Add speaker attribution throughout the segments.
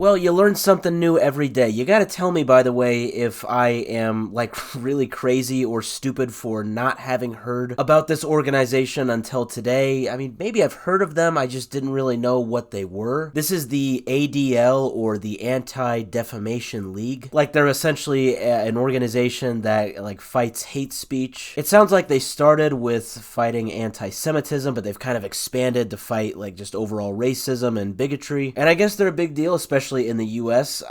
Speaker 1: Well, you learn something new every day. You gotta tell me, by the way, if I am, like, really crazy or stupid for not having heard about this organization until today. I mean, maybe I've heard of them, I just didn't really know what they were. This is the ADL, or the Anti-Defamation League. Like, they're essentially an organization that, like, fights hate speech. It sounds like they started with fighting anti-Semitism, but they've kind of expanded to fight, like, just overall racism and bigotry. And I guess they're a big deal, especially in the US.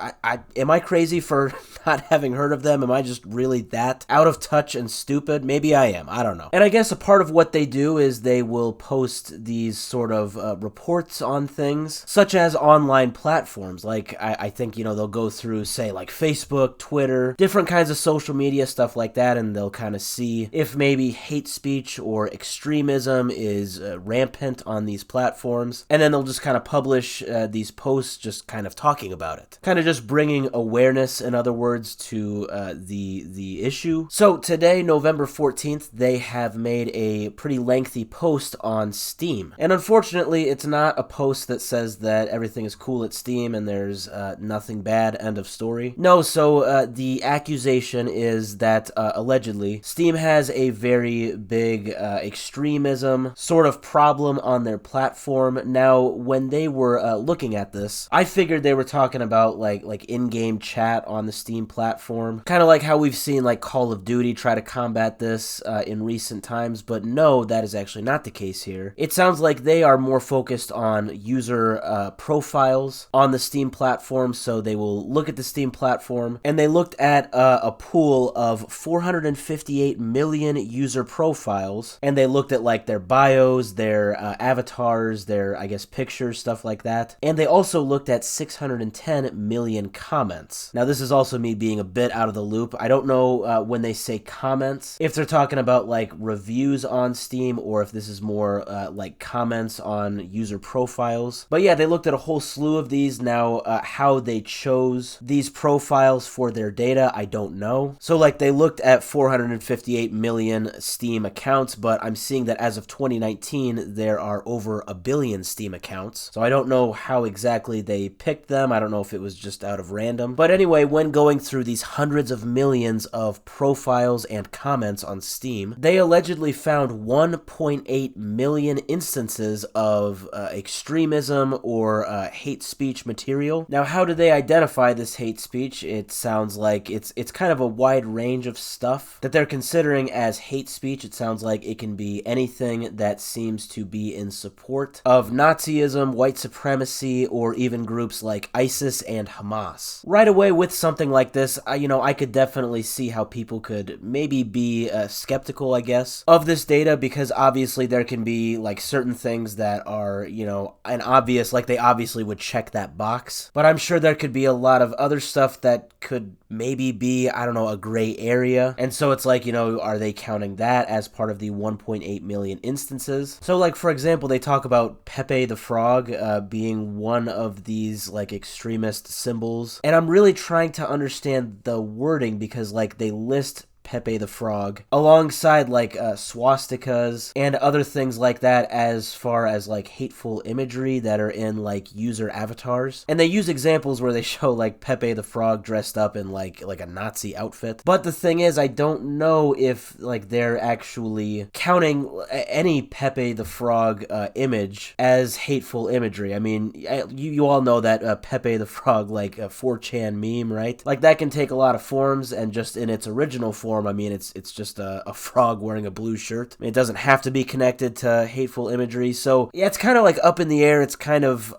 Speaker 1: Am I crazy for not having heard of them? Am I just really that out of touch and stupid? Maybe I am. I don't know. And I guess a part of what they do is they will post these sort of reports on things, such as online platforms. Like, I think, they'll go through, say, like Facebook, Twitter, different kinds of social media, stuff like that, and they'll kind of see if maybe hate speech or extremism is rampant on these platforms. And then they'll just kind of publish these posts just kind of talking about it. Kind of just bringing awareness, in other words, to the issue. So today, November 14th, they have made a pretty lengthy post on Steam. And unfortunately, it's not a post that says that everything is cool at Steam and there's nothing bad, end of story. No, so the accusation is that allegedly, Steam has a very big extremism sort of problem on their platform. Now, when they were looking at this, I figured they were talking about like in-game chat on the Steam platform, kind of like how we've seen like Call of Duty try to combat this in recent times, but no, that is actually not the case here. It sounds like they are more focused on user profiles on the Steam platform, so they will look at the Steam platform, and they looked at a pool of 458 million user profiles, and they looked at like their bios, their avatars, their, I guess, pictures, stuff like that, and they also looked at 610 million comments. Now, this is also me being a bit out of the loop. I don't know when they say comments, if they're talking about like reviews on Steam, or if this is more like comments on user profiles. But yeah, they looked at a whole slew of these. Now, how they chose these profiles for their data, I don't know. So like they looked at 458 million Steam accounts, but I'm seeing that as of 2019, there are over a billion Steam accounts. So I don't know how exactly they picked them. I don't know if it was just out of random. But anyway, when going through these hundreds of millions of profiles and comments on Steam, they allegedly found 1.8 million instances of extremism or hate speech material. Now, how do they identify this hate speech? It sounds like it's kind of a wide range of stuff that they're considering as hate speech. It sounds like it can be anything that seems to be in support of Nazism, white supremacy, or even groups like ISIS and Hamas. Right away with something like this, I could definitely see how people could maybe be skeptical, I guess, of this data, because obviously there can be like certain things that are, an obvious, like they obviously would check that box. But I'm sure there could be a lot of other stuff that could maybe be, I don't know, a gray area. And so it's like, are they counting that as part of the 1.8 million instances? So like, for example, they talk about Pepe the Frog being one of these like extremist symbols. And I'm really trying to understand the wording, because like they list Pepe the Frog alongside like swastikas and other things like that, as far as like hateful imagery that are in like user avatars. And they use examples where they show like Pepe the Frog dressed up in like a Nazi outfit. But the thing is, I don't know if like they're actually counting any Pepe the Frog image as hateful imagery. I mean, you all know that Pepe the Frog, like a 4chan meme, right? Like that can take a lot of forms, and just in its original form, I mean, it's just a frog wearing a blue shirt. I mean, it doesn't have to be connected to hateful imagery. So yeah, it's kind of like up in the air. It's kind of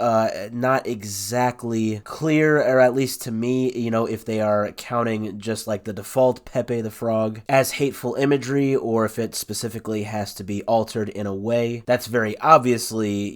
Speaker 1: not exactly clear, or at least to me, if they are counting just like the default Pepe the Frog as hateful imagery, or if it specifically has to be altered in a way that's very obviously,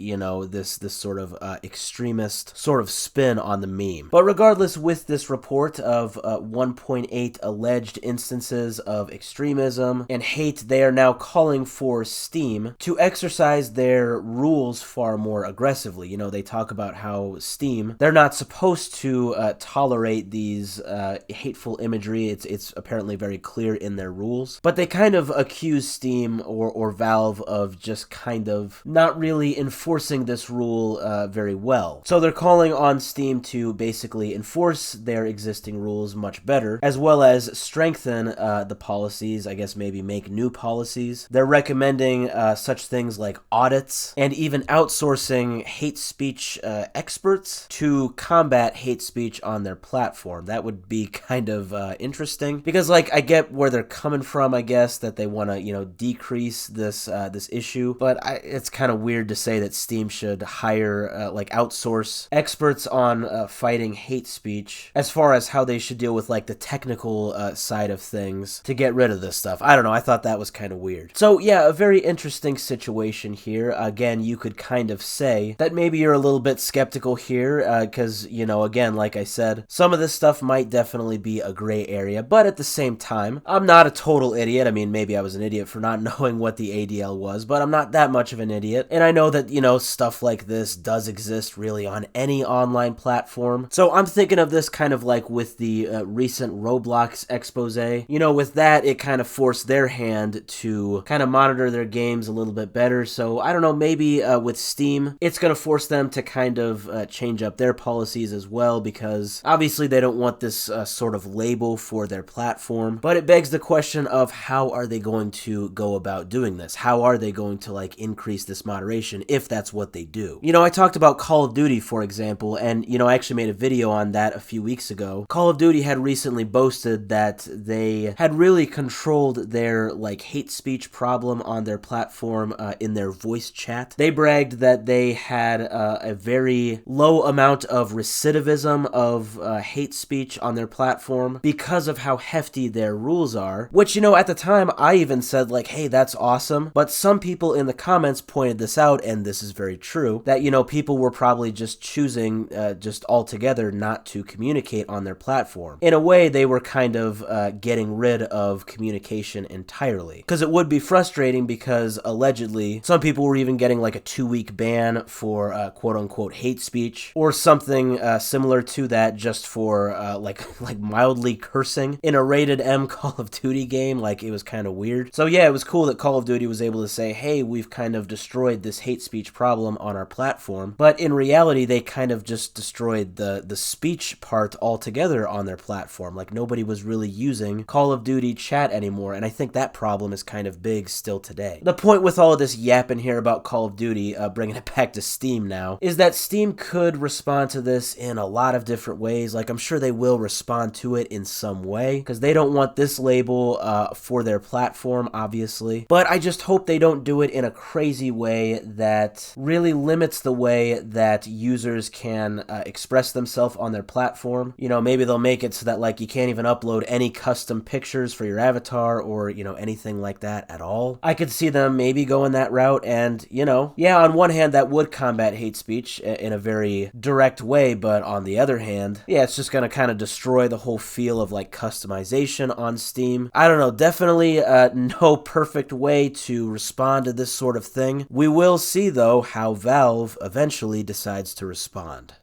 Speaker 1: this sort of extremist sort of spin on the meme. But regardless, with this report of 1.8 alleged instances because of extremism and hate, they are now calling for Steam to exercise their rules far more aggressively. You know, they talk about how Steam, they're not supposed to tolerate these hateful imagery. It's apparently very clear in their rules. But they kind of accuse Steam or Valve of just kind of not really enforcing this rule very well. So they're calling on Steam to basically enforce their existing rules much better, as well as strengthen the policies, I guess maybe make new policies. They're recommending such things like audits and even outsourcing hate speech experts to combat hate speech on their platform. That would be kind of interesting, because like I get where they're coming from, I guess, that they want to, you know, decrease this issue, but it's kind of weird to say that Steam should hire like outsource experts on fighting hate speech as far as how they should deal with like the technical side of things to get rid of this stuff. I don't know, I thought that was kind of weird. So yeah, a very interesting situation here. Again, you could kind of say that maybe you're a little bit skeptical here, because, you know, again, like I said, some of this stuff might definitely be a gray area, but at the same time, I'm not a total idiot. I mean, maybe I was an idiot for not knowing what the ADL was, but I'm not that much of an idiot, and I know that, you know, stuff like this does exist really on any online platform. So I'm thinking of this kind of like with the recent Roblox expose. You know, with that, it kind of forced their hand to kind of monitor their games a little bit better. So I don't know, maybe with Steam, it's going to force them to kind of change up their policies as well, because obviously they don't want this sort of label for their platform. But it begs the question of how are they going to go about doing this? How are they going to like increase this moderation if that's what they do? You know, I talked about Call of Duty, for example, and, you know, I actually made a video on that a few weeks ago. Call of Duty had recently boasted that they had really controlled their like hate speech problem on their platform in their voice chat. They bragged that they had a very low amount of recidivism of hate speech on their platform because of how hefty their rules are, which, you know, at the time I even said like, hey, that's awesome, but some people in the comments pointed this out, and this is very true, that, you know, people were probably just choosing just altogether not to communicate on their platform. In a way, they were kind of getting rid of communication entirely, because it would be frustrating, because allegedly some people were even getting like a 2-week ban for quote-unquote hate speech, or something similar to that, just for like mildly cursing in a rated M Call of Duty game. Like, it was kind of weird. So yeah, it was cool that Call of Duty was able to say, hey, we've kind of destroyed this hate speech problem on our platform, but in reality they kind of just destroyed the speech part altogether on their platform. Like, nobody was really using Call of Duty chat anymore, and I think that problem is kind of big still today. The point with all of this yapping here about Call of Duty, bringing it back to Steam now, is that Steam could respond to this in a lot of different ways. Like, I'm sure they will respond to it in some way, because they don't want this label for their platform, obviously. But I just hope they don't do it in a crazy way that really limits the way that users can express themselves on their platform. You know, maybe they'll make it so that like you can't even upload any custom pictures for your avatar, or, you know, anything like that at all. I could see them maybe going that route, and, you know, yeah, on one hand that would combat hate speech in a very direct way, but on the other hand, yeah, it's just gonna kind of destroy the whole feel of like customization on Steam. I don't know, definitely no perfect way to respond to this sort of thing. We will see though how Valve eventually decides to respond.